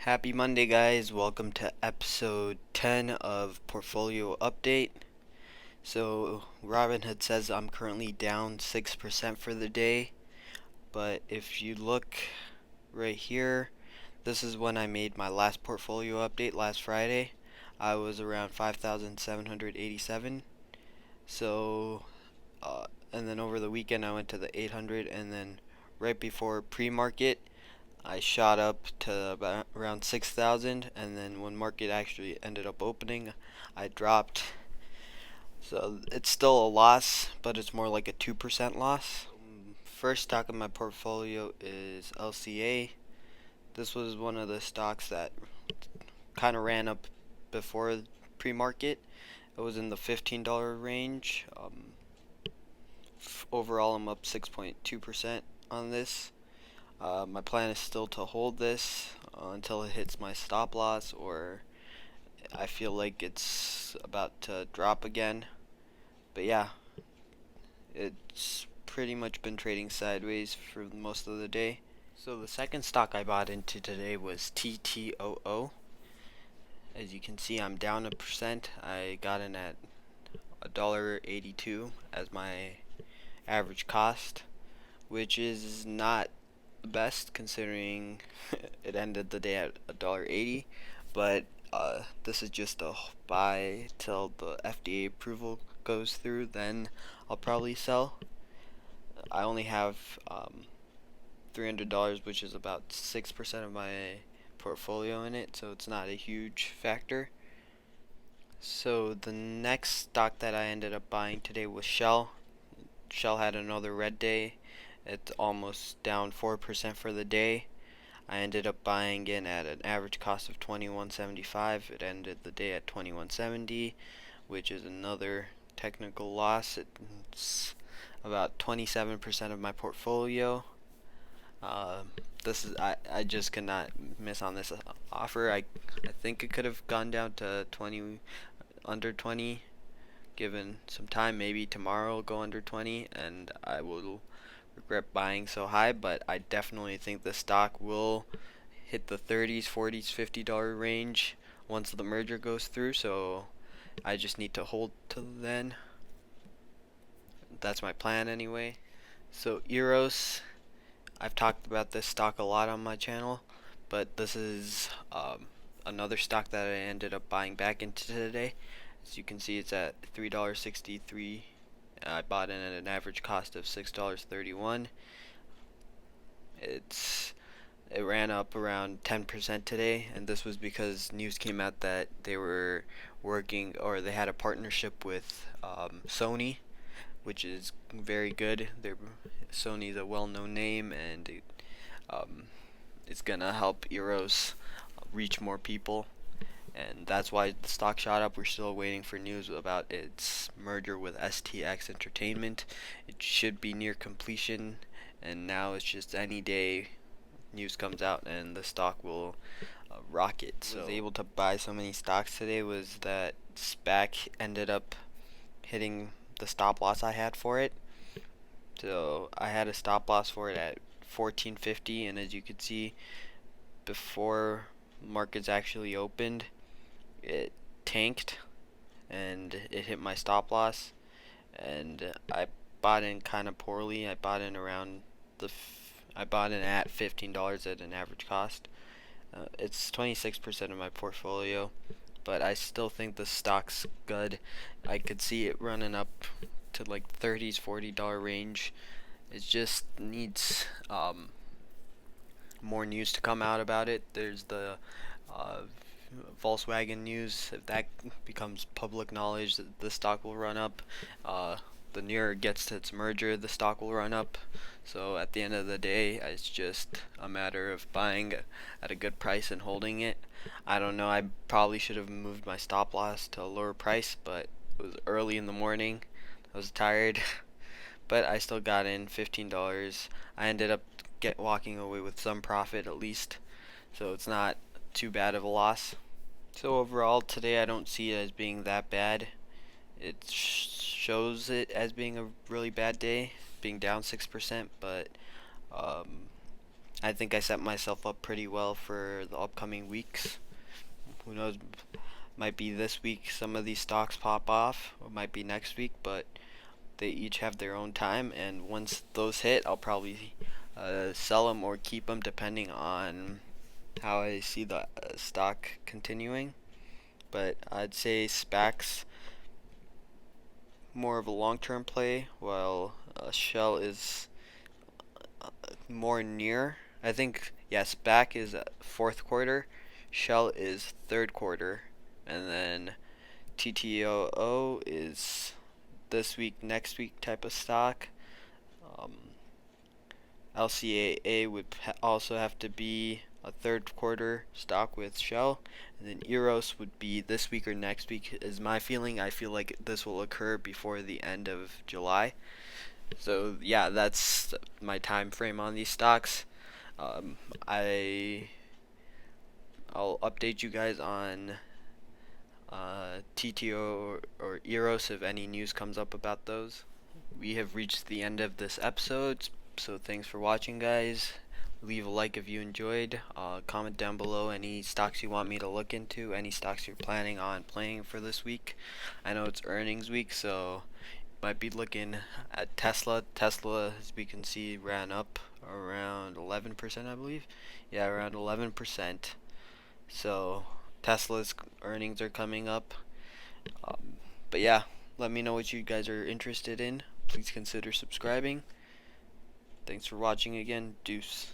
Happy Monday, guys. Welcome to episode 10 of Portfolio Update. So, Robinhood says I'm currently down 6% for the day, but if you look right here, this is when I made my last portfolio update last Friday. I was around 5,787. So, and then over the weekend I went to the 800, and then right before pre-market I shot up to about around 6,000, and then when market actually ended up opening, I dropped. So it's still a loss, but it's more like a 2% loss. First stock in my portfolio is LCA. This was one of the stocks that kind of ran up before pre-market. It was in the $15 range. Overall, I'm up 6.2% on this. My plan is still to hold this until it hits my stop loss, or I feel like it's about to drop again. But yeah, it's pretty much been trading sideways for most of the day. So the second stock I bought into today was TTOO. As you can see, I'm down 1%. I got in at $1.82 as my average cost, which is not the best considering it ended the day at $1.80, but this is just a buy till the FDA approval goes through, then I'll probably sell. I only have $300, which is about 6% of my portfolio in it, so it's not a huge factor. So the next stock that I ended up buying today was Shell. Shell had another red day. It's almost down 4% for the day. I ended up buying in at an average cost of $21.75. It ended the day at $21.70, which is another technical loss. It's about 27% of my portfolio. This is I just cannot miss on this offer. I think it could have gone down to 20, under 20, given some time. Maybe tomorrow will go under 20, and I will regret buying so high, but I definitely think the stock will hit the 30s, 40s, $50 range once the merger goes through, so I just need to hold till then. That's my plan anyway. So EROS, I've talked about this stock a lot on my channel, but this is another stock that I ended up buying back into today. As you can see, it's at $3.63. I bought in at an average cost of $6.31. It ran up around 10% today, and this was because news came out that they were working, or they had a partnership with Sony, which is very good. Sony's a well-known name, and it's gonna help EROS reach more people, and that's why the stock shot up. We're still waiting for news about its merger with STX Entertainment. It should be near completion, and now it's just any day news comes out and the stock will rocket. So I was able to buy so many stocks today was that SPAQ ended up hitting the stop loss I had for it. So I had a stop loss for it at 14.50, and as you can see, before markets actually opened, it tanked and it hit my stop loss, and I bought in kind of poorly. I bought in at $15 at an average cost. It's 26% of my portfolio, but I still think the stock's good. I could see it running up to like 30s, $40 range. It just needs more news to come out about it. There's the Volkswagen news. If that becomes public knowledge, the stock will run up. The nearer it gets to its merger, the stock will run up. So at the end of the day, it's just a matter of buying at a good price and holding it. I don't know, I probably should have moved my stop loss to a lower price, but it was early in the morning. I was tired, but I still got in $15. I ended up walking away with some profit at least, so it's not too bad of a loss. So overall today I don't see it as being that bad. It shows it as being a really bad day, being down 6%, but I think I set myself up pretty well for the upcoming weeks. Who knows? Might be this week some of these stocks pop off, or might be next week, but they each have their own time, and once those hit, I'll probably sell them or keep them depending on how I see the stock continuing. But I'd say SPACs more of a long-term play, while Shell is more near. I think yes, SPAC is fourth quarter, Shell is third quarter, and then TTOO is this week, next week type of stock. Um, LCAA would also have to be a third quarter stock with Shell, and then EROS would be this week or next week. Is my feeling. I feel like this will occur before the end of July. So yeah, that's my time frame on these stocks. Um, I I'll update you guys on TTO or EROS if any news comes up about those. We have reached the end of this episode, so thanks for watching, guys. Leave a like if you enjoyed. Comment down below any stocks you want me to look into, any stocks you're planning on playing for this week. I know it's earnings week, so might be looking at Tesla. Tesla, as we can see, ran up around 11%, I believe. Yeah, around 11%. So Tesla's earnings are coming up. But yeah, let me know what you guys are interested in. Please consider subscribing. Thanks for watching again. Deuce.